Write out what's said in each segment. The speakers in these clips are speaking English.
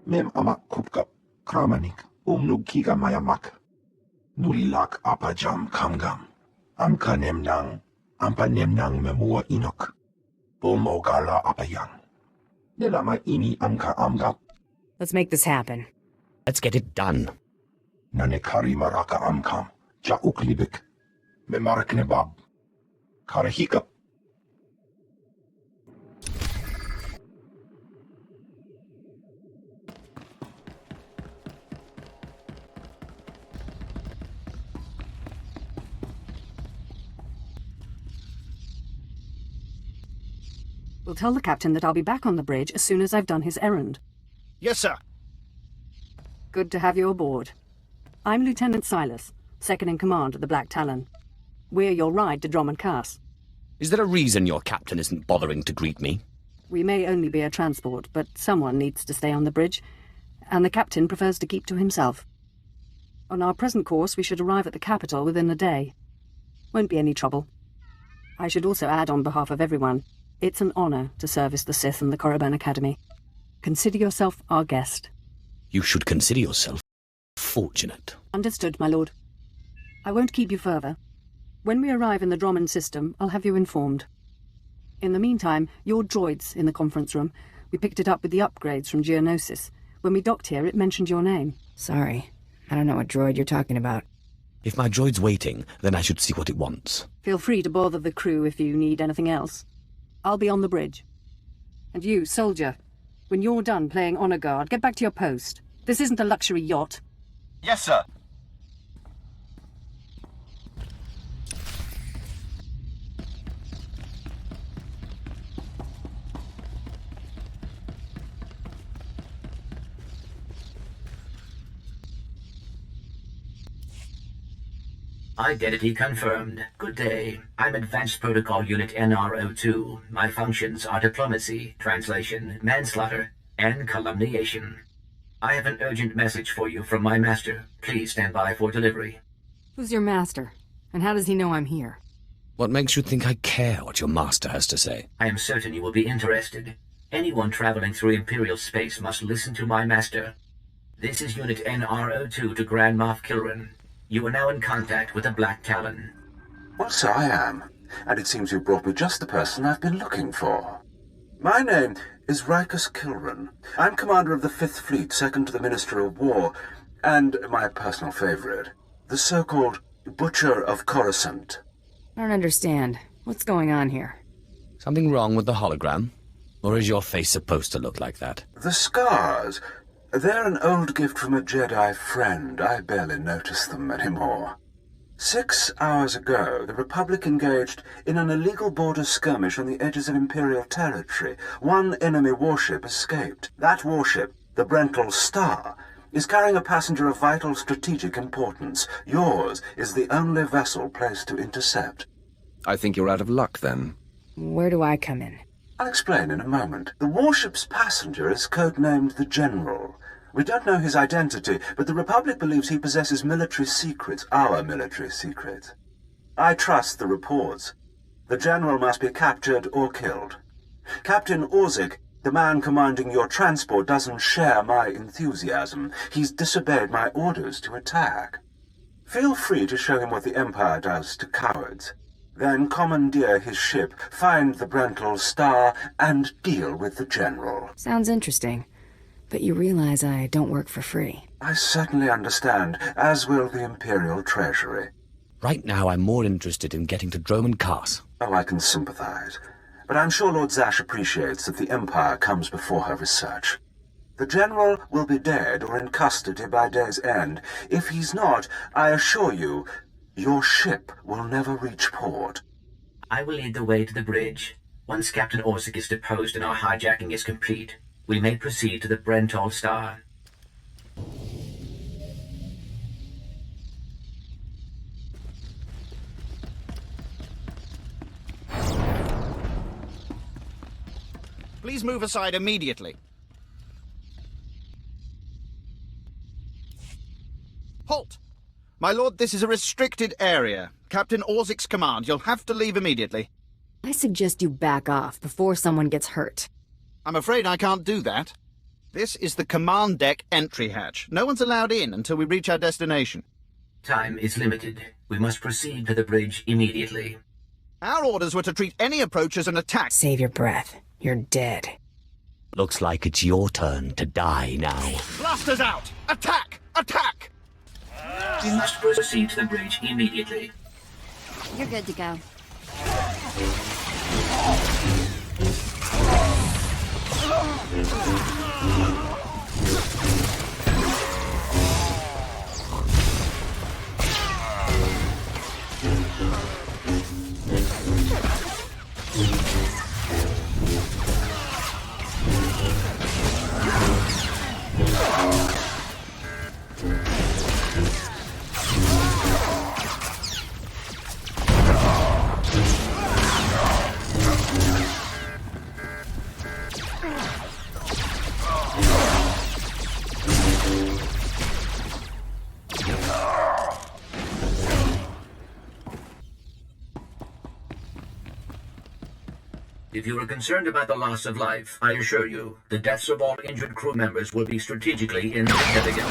Mem amak kupkap, kramanik, kiga mayamak. Nulilak apajam kamgam. Amka nemnang, ampa nemnang memua inok. Bomogala apayang. Nelama ini amka amgap. Let's make this happen. Let's get it done. Nanekari maraka amkam, ja uklibik. Memarak nebab. Karahikap. We'll tell the captain that I'll be back on the bridge as soon as I've done his errand. Yes, sir. Good to have you aboard. I'm Lieutenant Silas, second in command of the Black Talon. We're your ride to Dromund Kaas. Is there a reason your captain isn't bothering to greet me? We may only be a transport, but someone needs to stay on the bridge, and the captain prefers to keep to himself. On our present course, we should arrive at the capital within a day. Won't be any trouble. I should also add on behalf of everyone, it's an honor to service the Sith and the Korriban Academy. Consider yourself our guest. You should consider yourself fortunate. Understood, my lord. I won't keep you further. When we arrive in the Dromund system, I'll have you informed. In the meantime, your droid's in the conference room. We picked it up with the upgrades from Geonosis. When we docked here, it mentioned your name. Sorry. I don't know what droid you're talking about. If my droid's waiting, then I should see what it wants. Feel free to bother the crew if you need anything else. I'll be on the bridge. And you, soldier, when you're done playing honor guard, get back to your post. This isn't a luxury yacht. Yes, sir. Identity confirmed. Good day. I'm Advanced Protocol Unit NRO2. My functions are diplomacy, translation, manslaughter, and calumniation. I have an urgent message for you from my master. Please stand by for delivery. Who's your master? And how does he know I'm here? What makes you think I care what your master has to say? I am certain you will be interested. Anyone traveling through Imperial space must listen to my master. This is Unit NRO2 to Grand Moff Kilran. You are now in contact with the Black Talon. Well, so I am. And it seems you brought me just the person I've been looking for. My name is Rikus Kilran. I'm commander of the 5th Fleet, second to the Minister of War, and my personal favorite, the so-called Butcher of Coruscant. I don't understand. What's going on here? Something wrong with the hologram? Or is your face supposed to look like that? The scars. They're an old gift from a Jedi friend. I barely notice them anymore. 6 hours ago, the Republic engaged in an illegal border skirmish on the edges of Imperial territory. One enemy warship escaped. That warship, the Black Star, is carrying a passenger of vital strategic importance. Yours is the only vessel placed to intercept. I think you're out of luck, then. Where do I come in? I'll explain in a moment. The warship's passenger is codenamed the General. We don't know his identity, but the Republic believes he possesses military secrets, our military secrets. I trust the reports. The General must be captured or killed. Captain Orzik, the man commanding your transport, doesn't share my enthusiasm. He's disobeyed my orders to attack. Feel free to show him what the Empire does to cowards. Then commandeer his ship, find the Black Star, and deal with the General. Sounds interesting. But you realize I don't work for free. I certainly understand, as will the Imperial Treasury. Right now, I'm more interested in getting to Dromund Kaas. Oh, I can sympathize. But I'm sure Lord Zash appreciates that the Empire comes before her research. The General will be dead or in custody by day's end. If he's not, I assure you, your ship will never reach port. I will lead the way to the bridge. Once Captain Orzik is deposed and our hijacking is complete, we may proceed to the Black Star. Please move aside immediately. Halt! My lord, this is a restricted area. Captain Orzik's command. You'll have to leave immediately. I suggest you back off before someone gets hurt. I'm afraid I can't do that. This is the command deck entry hatch. No one's allowed in until we reach our destination. Time is limited. We must proceed to the bridge immediately. Our orders were to treat any approach as an attack. Save your breath. You're dead. Looks like it's your turn to die now. Blasters out! Attack! Attack! We must proceed to the bridge immediately. You're good to go. If you are concerned about the loss of life, I assure you, the deaths of all injured crew members will be strategically insignificant.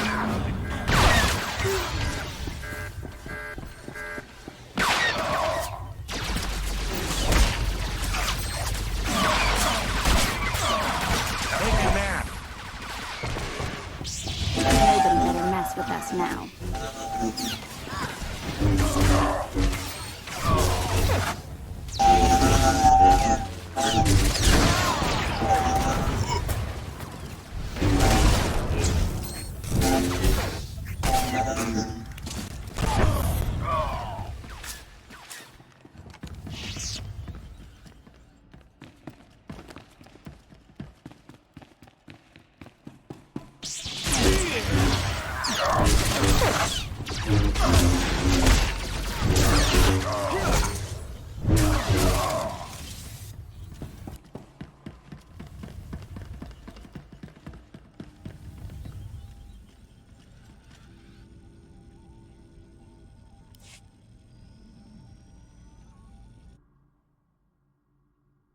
Nobody better mess with us now.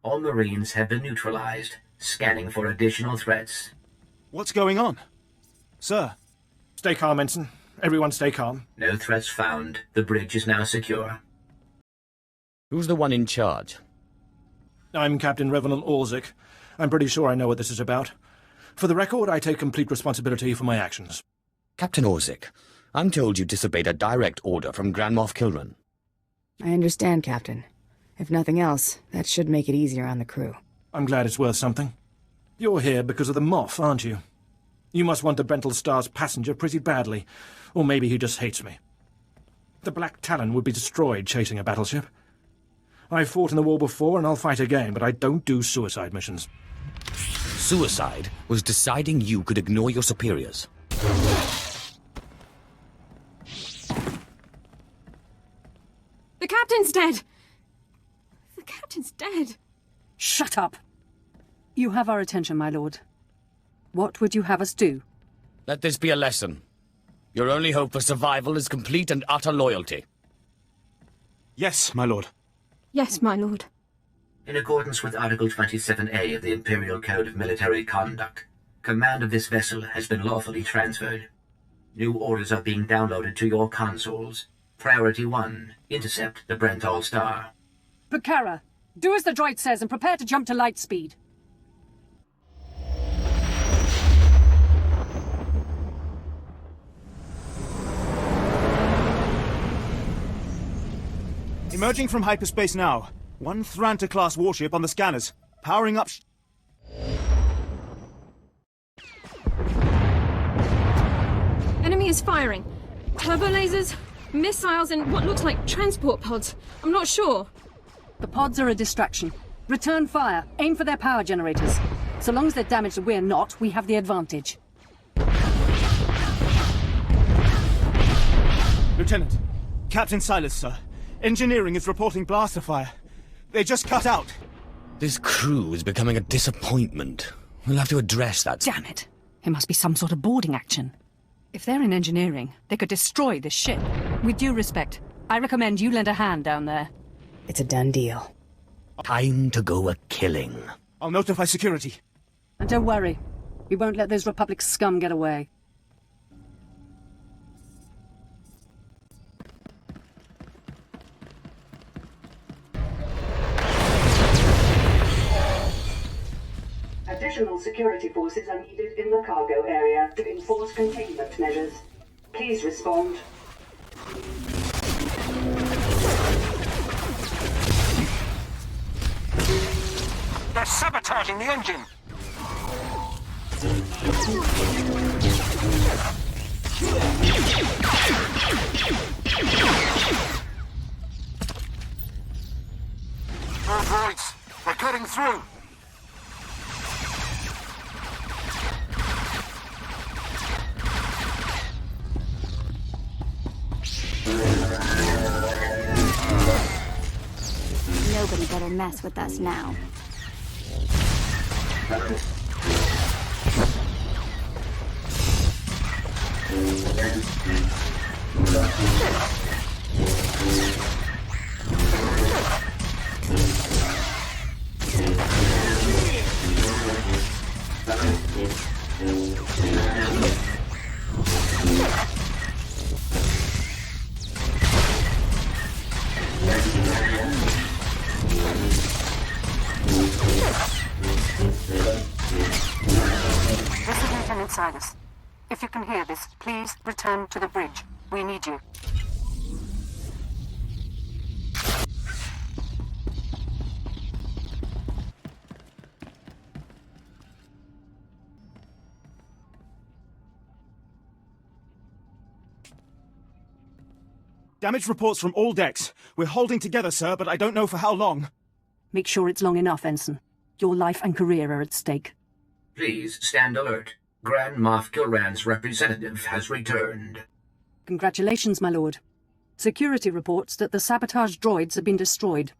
All Marines have been neutralized, scanning for additional threats. What's going on? Sir? Stay calm, Ensign. Everyone stay calm. No threats found. The bridge is now secure. Who's the one in charge? I'm Captain Revenant Orzik. I'm pretty sure I know what this is about. For the record, I take complete responsibility for my actions. Captain Orzik, I'm told you disobeyed a direct order from Grand Moff Kilran. I understand, Captain. If nothing else, that should make it easier on the crew. I'm glad it's worth something. You're here because of the Moff, aren't you? You must want the Brental Star's passenger pretty badly, or maybe he just hates me. The Black Talon would be destroyed chasing a battleship. I've fought in the war before, and I'll fight again, but I don't do suicide missions. Suicide was deciding you could ignore your superiors. The captain's dead! The captain's dead! Shut up! You have our attention, my lord. What would you have us do? Let this be a lesson. Your only hope for survival is complete and utter loyalty. Yes, my lord. Yes, my lord. In accordance with Article 27A of the Imperial Code of Military Conduct, command of this vessel has been lawfully transferred. New orders are being downloaded to your consoles. Priority 1, intercept the Brental Star. Bukhara, do as the droid says and prepare to jump to light speed. Emerging from hyperspace now. One Thranta-class warship on the scanners. Powering up... Enemy is firing. Turbo lasers, missiles, and what looks like transport pods. I'm not sure. The pods are a distraction. Return fire. Aim for their power generators. So long as they're damaged and we're not, we have the advantage. Lieutenant. Captain Silas, sir. Engineering is reporting blaster fire. They just cut out. This crew is becoming a disappointment. We'll have to address that. Damn it. It must be some sort of boarding action. If they're in engineering, they could destroy this ship. With due respect, I recommend you lend a hand down there. It's a done deal. Time to go a-killing. I'll notify security. And don't worry. We won't let those Republic scum get away. Additional security forces are needed in the cargo area to enforce containment measures. Please respond. They're sabotaging the engine! Droids! They're cutting through! Nobody better mess with us now. This is Lieutenant Silas. If you can hear this, please return to the bridge. We need you. Damage reports from all decks. We're holding together, sir, but I don't know for how long. Make sure it's long enough, Ensign. Your life and career are at stake. Please stand alert. Grand Moff Kilran's representative has returned. Congratulations, my lord. Security reports that the sabotage droids have been destroyed.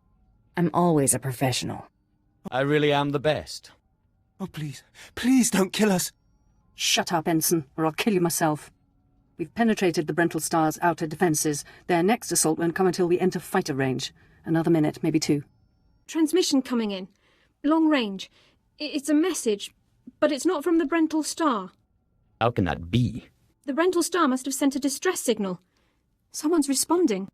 I'm always a professional. I really am the best. Oh, please. Please don't kill us. Shut up, Ensign, or I'll kill you myself. We've penetrated the Brental Star's outer defences. Their next assault won't come until we enter fighter range. Another minute, maybe two. Transmission coming in. Long range. It's a message, but it's not from the Brental Star. How can that be? The Brental Star must have sent a distress signal. Someone's responding.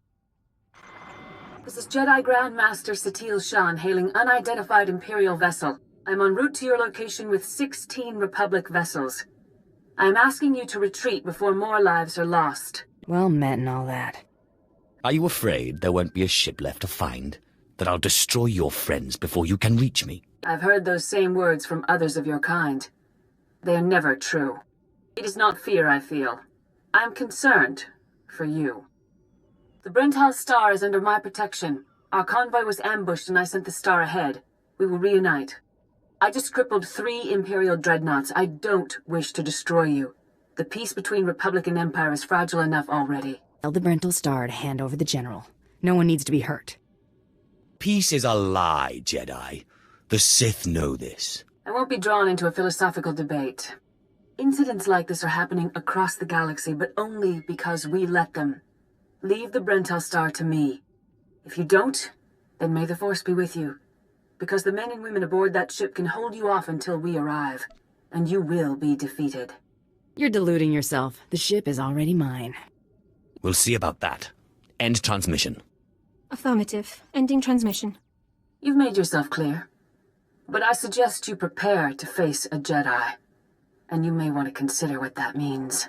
This is Jedi Grand Master Satil Shan hailing unidentified Imperial vessel. I'm en route to your location with 16 Republic vessels. I'm asking you to retreat before more lives are lost. Well met and all that. Are you afraid there won't be a ship left to find? That I'll destroy your friends before you can reach me? I've heard those same words from others of your kind. They are never true. It is not fear I feel. I'm concerned for you. The Brental Star is under my protection. Our convoy was ambushed and I sent the Star ahead. We will reunite. I just crippled 3 Imperial dreadnoughts. I don't wish to destroy you. The peace between Republic and Empire is fragile enough already. Tell the Brental Star to hand over the General. No one needs to be hurt. Peace is a lie, Jedi. The Sith know this. I won't be drawn into a philosophical debate. Incidents like this are happening across the galaxy, but only because we let them. Leave the Brental Star to me. If you don't, then may the Force be with you. Because the men and women aboard that ship can hold you off until we arrive. And you will be defeated. You're deluding yourself. The ship is already mine. We'll see about that. End transmission. Affirmative. Ending transmission. You've made yourself clear. But I suggest you prepare to face a Jedi. And you may want to consider what that means.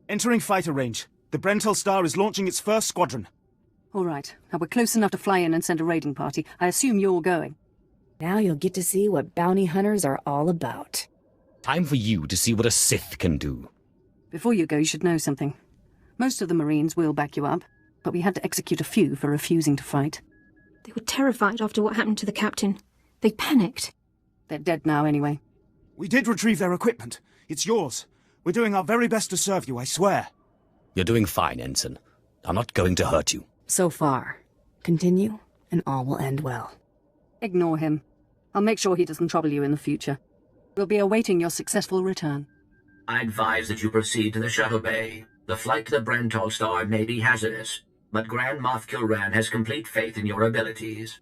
Entering fighter range. The Brental Star is launching its first squadron. All right. Now we're close enough to fly in and send a raiding party. I assume you're going. Now you'll get to see what bounty hunters are all about. Time for you to see what a Sith can do. Before you go, you should know something. Most of the Marines will back you up, but we had to execute a few for refusing to fight. They were terrified after what happened to the captain. They panicked. They're dead now anyway. We did retrieve their equipment. It's yours. We're doing our very best to serve you, I swear. You're doing fine, Ensign. I'm not going to hurt you. So far. Continue, and all will end well. Ignore him. I'll make sure he doesn't trouble you in the future. We'll be awaiting your successful return. I advise that you proceed to the shuttle bay. The flight to the Brental Star may be hazardous. but Grand Moff Kilran has complete faith in your abilities.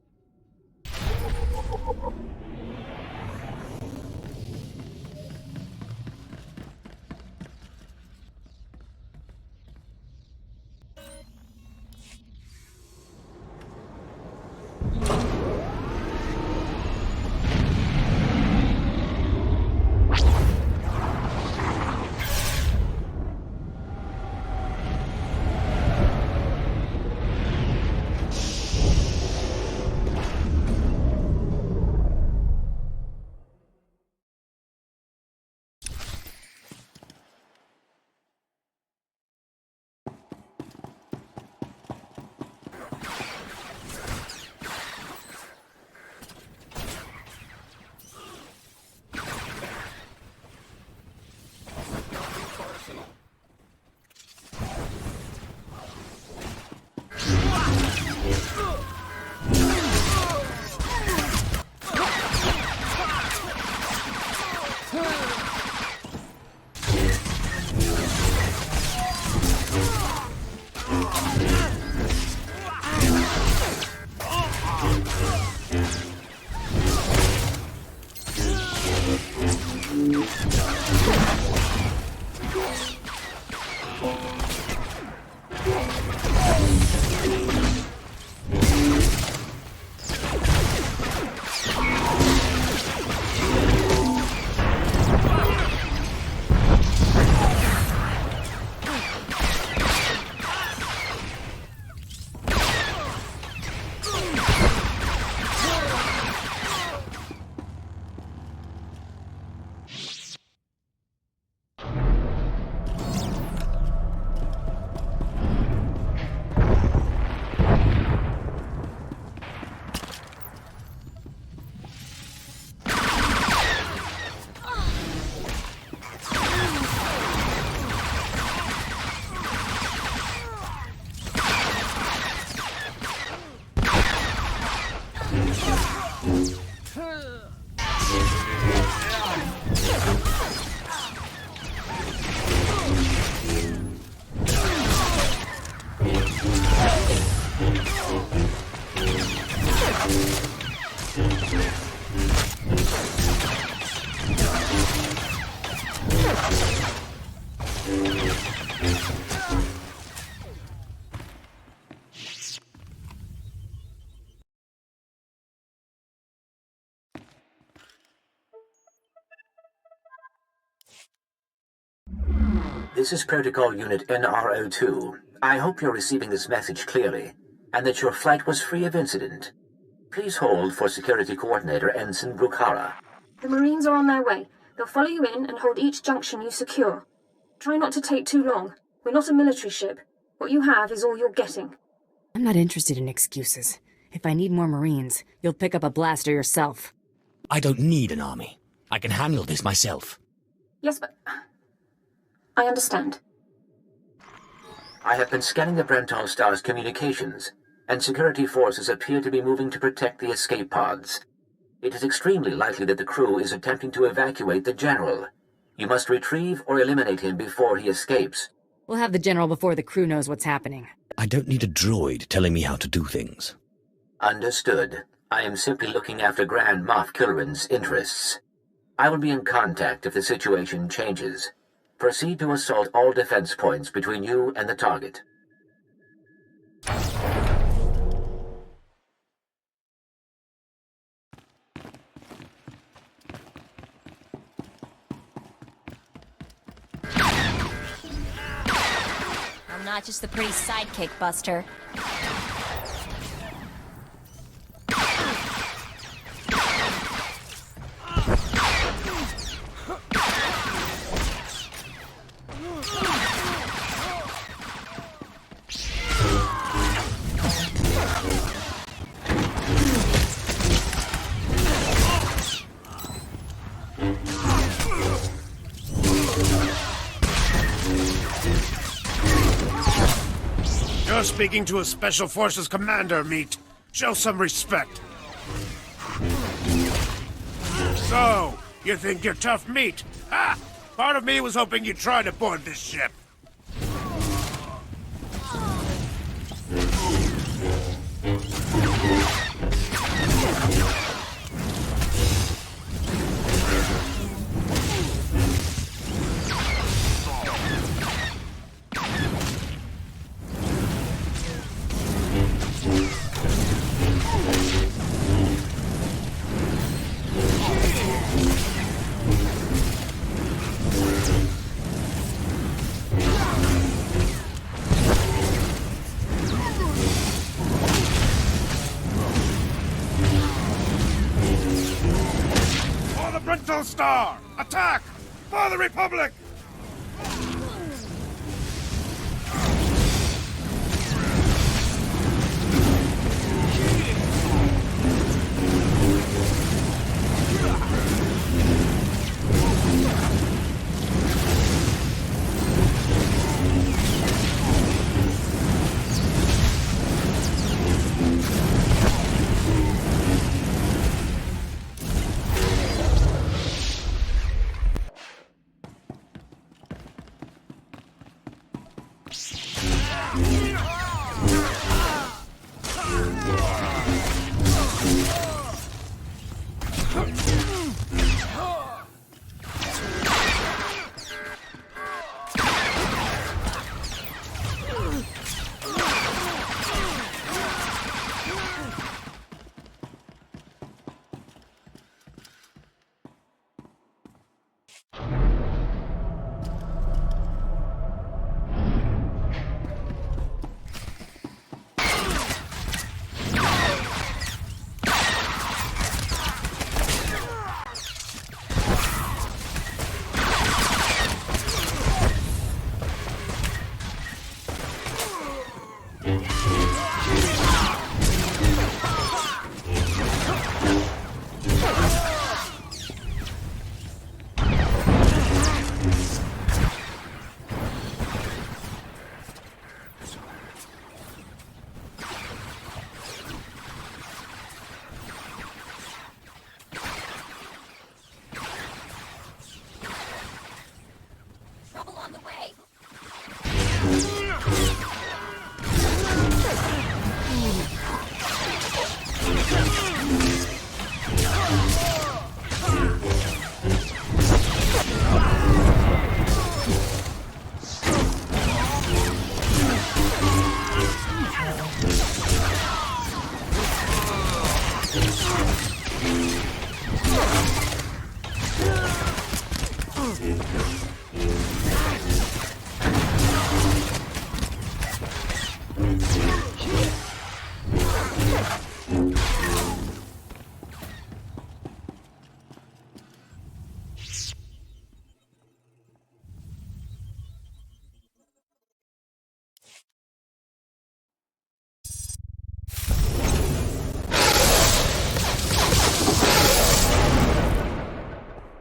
This is Protocol Unit NRO2. I hope you're receiving this message clearly, and that your flight was free of incident. Please hold for Security Coordinator Ensign Brukhara. The Marines are on their way. They'll follow you in and hold each junction you secure. Try not to take too long. We're not a military ship. What you have is all you're getting. I'm not interested in excuses. If I need more Marines, you'll pick up a blaster yourself. I don't need an army. I can handle this myself. Yes, but... I understand. I have been scanning the Black Star's communications, and security forces appear to be moving to protect the escape pods. It is extremely likely that the crew is attempting to evacuate the General. You must retrieve or eliminate him before he escapes. We'll have the General before the crew knows what's happening. I don't need a droid telling me how to do things. Understood. I am simply looking after Grand Moff Kilran's interests. I will be in contact if the situation changes. Proceed to assault all defense points between you and the target. I'm not just the pretty sidekick, Buster. You're speaking to a Special Forces commander, Meat. Show some respect. So, you think you're tough meat? Ha! Part of me was hoping you'd try to board this ship. Bruntal Star! Attack! For the Republic!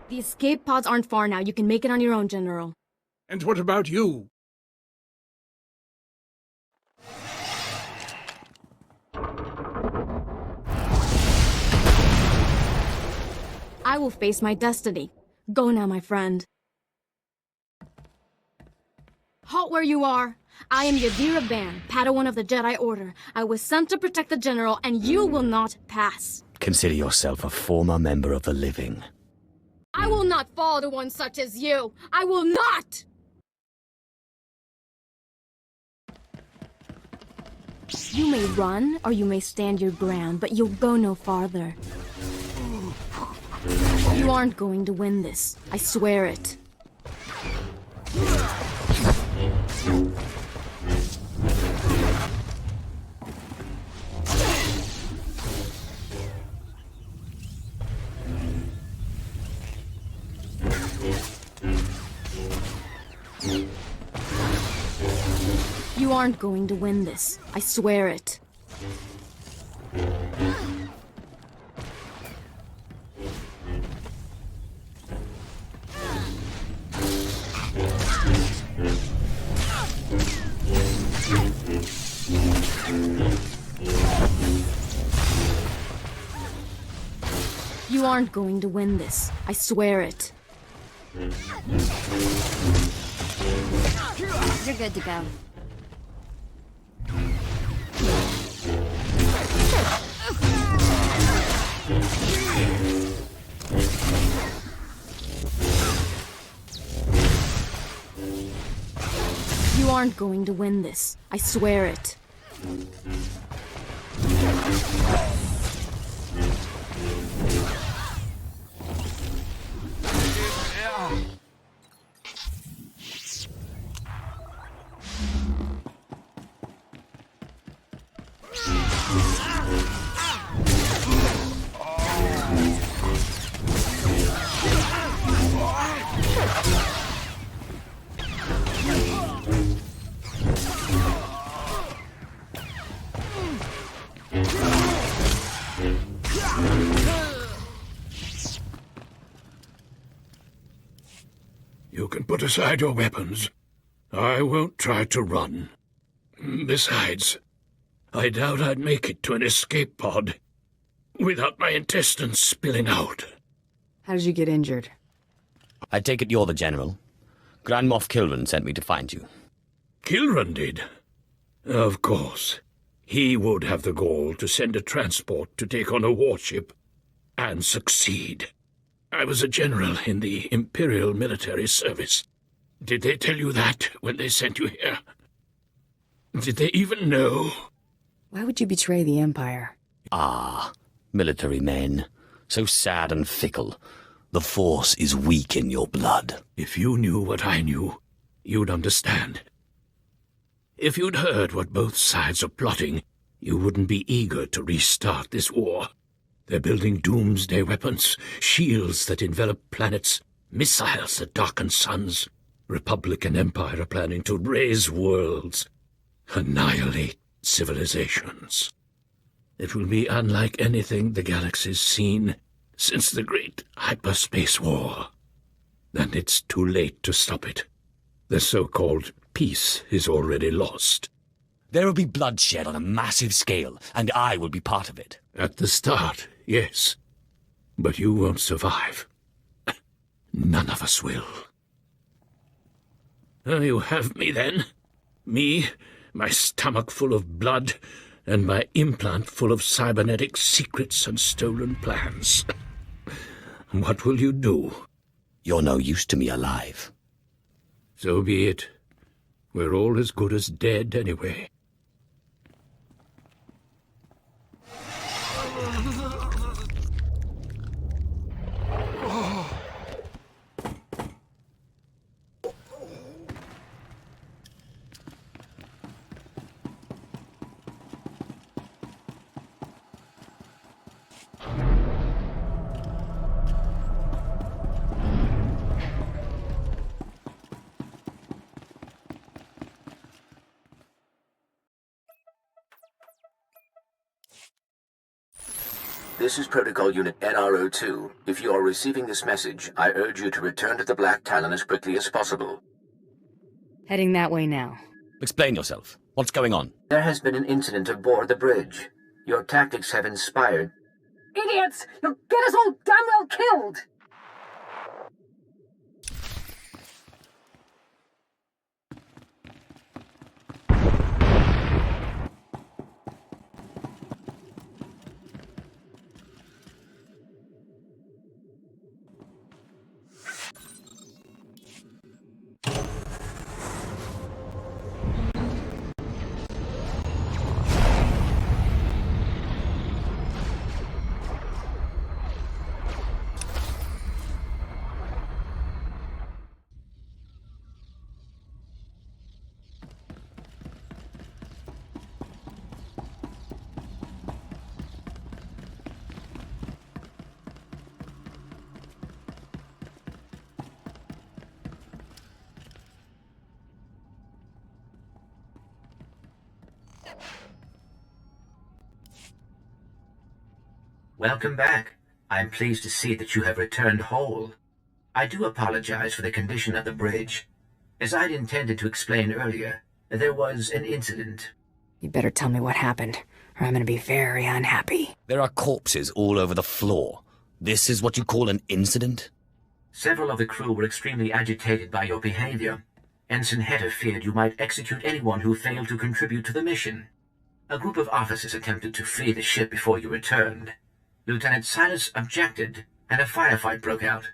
The escape pods aren't far now. You can make it on your own, General. And what about you? I will face my destiny. Go now, my friend. Halt where you are. I am Yadira Ban, Padawan of the Jedi Order. I was sent to protect the General, and you will not pass. Consider yourself a former member of the living. I will not fall to one such as you. I will not! You may run, or you may stand your ground, but you'll go no farther. You aren't going to win this. I swear it. You aren't going to win this. I swear it. You aren't going to win this. I swear it. You're good to go. You aren't going to win this. I swear it. You can put aside your weapons. I won't try to run. Besides, I doubt I'd make it to an escape pod without my intestines spilling out. How did you get injured? I take it you're the General. Grand Moff Kilran sent me to find you. Kilran did? Of course. He would have the gall to send a transport to take on a warship and succeed. I was a general in the Imperial military service. Did they tell you that when they sent you here? Did they even know? Why would you betray the Empire? Ah, military men. So sad and fickle. The Force is weak in your blood. If you knew what I knew, you'd understand. If you'd heard what both sides are plotting, you wouldn't be eager to restart this war. They're building doomsday weapons, shields that envelop planets, missiles that darken suns. Republic and Empire are planning to raise worlds, annihilate civilizations. It will be unlike anything the galaxy's seen since the Great Hyperspace War. And it's too late to stop it. The so-called peace is already lost. There will be bloodshed on a massive scale, and I will be part of it. At the start, yes. But you won't survive. None of us will. You have me then. Me, my stomach full of blood, and my implant full of cybernetic secrets and stolen plans. What will you do? You're no use to me alive. So be it. We're all as good as dead anyway. This is Protocol Unit NRO2. If you are receiving this message, I urge you to return to the Black Talon as quickly as possible. Heading that way now. Explain yourself. What's going on? There has been an incident aboard the bridge. Your tactics have inspired... Idiots! You'll get us all damn well killed! Welcome back. I am pleased to see that you have returned whole. I do apologize for the condition of the bridge. As I'd intended to explain earlier, there was an incident. You better tell me what happened, or I'm going to be very unhappy. There are corpses all over the floor. This is what you call an incident? Several of the crew were extremely agitated by your behavior. Ensign Hedder feared you might execute anyone who failed to contribute to the mission. A group of officers attempted to flee the ship before you returned. Lieutenant Silas objected, and a firefight broke out.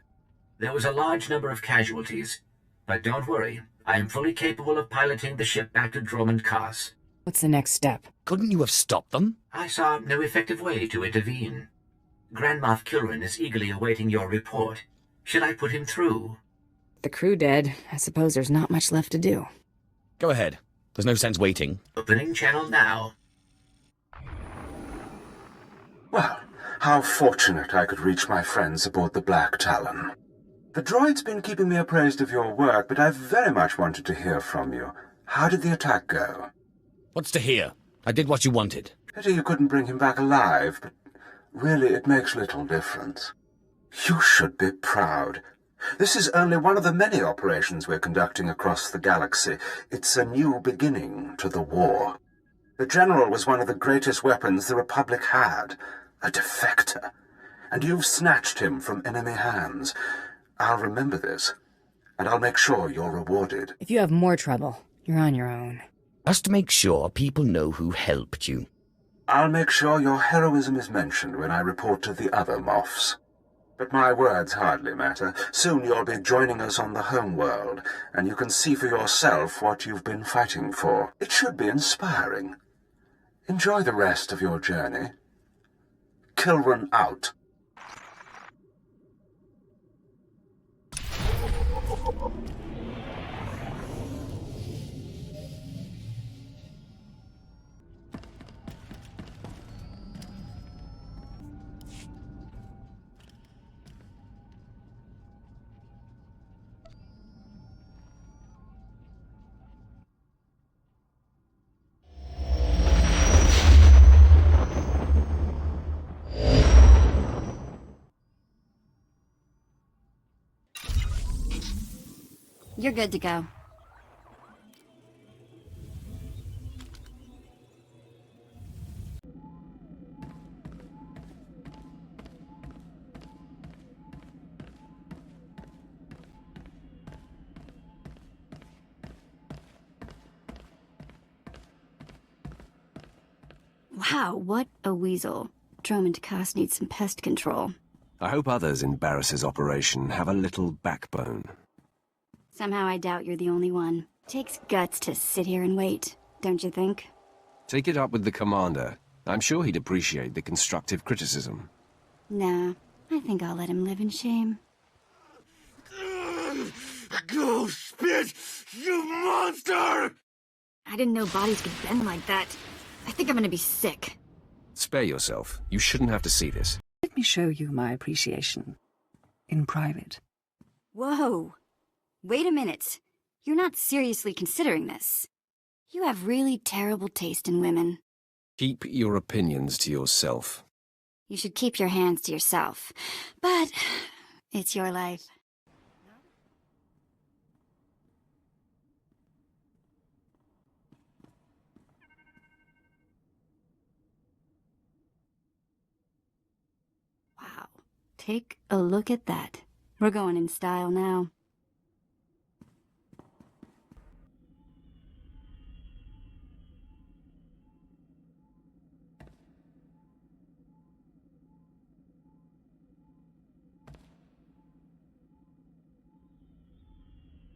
There was a large number of casualties, but don't worry, I am fully capable of piloting the ship back to Dromund Kaas. What's the next step? Couldn't you have stopped them? I saw no effective way to intervene. Grand Moff Kilran is eagerly awaiting your report. Should I put him through? The crew dead. I suppose there's not much left to do. Go ahead. There's no sense waiting. Opening channel now. Well, how fortunate I could reach my friends aboard the Black Talon. The droid's been keeping me appraised of your work, but I've very much wanted to hear from you. How did the attack go? What's to hear? I did what you wanted. Pity you couldn't bring him back alive, but really it makes little difference. You should be proud. This is only one of the many operations we're conducting across the galaxy. It's a new beginning to the war. The General was one of the greatest weapons the Republic had, a defector. And you've snatched him from enemy hands. I'll remember this, and I'll make sure you're rewarded. If you have more trouble, you're on your own. Just make sure people know who helped you. I'll make sure your heroism is mentioned when I report to the other Moffs. But my words hardly matter. Soon you'll be joining us on the home world, and you can see for yourself what you've been fighting for. It should be inspiring. Enjoy the rest of your journey. Kilran out. You're good to go. Wow, what a weasel. Dromund Kaas needs some pest control. I hope others in Barris's operation have a little backbone. Somehow I doubt you're the only one. Takes guts to sit here and wait, don't you think? Take it up with the commander. I'm sure he'd appreciate the constructive criticism. Nah, I think I'll let him live in shame. Go spit, you monster! I didn't know bodies could bend like that. I think I'm gonna be sick. Spare yourself. You shouldn't have to see this. Let me show you my appreciation. In private. Whoa! Wait a minute. You're not seriously considering this. You have really terrible taste in women. Keep your opinions to yourself. You should keep your hands to yourself. But it's your life. Wow. Take a look at that. We're going in style now.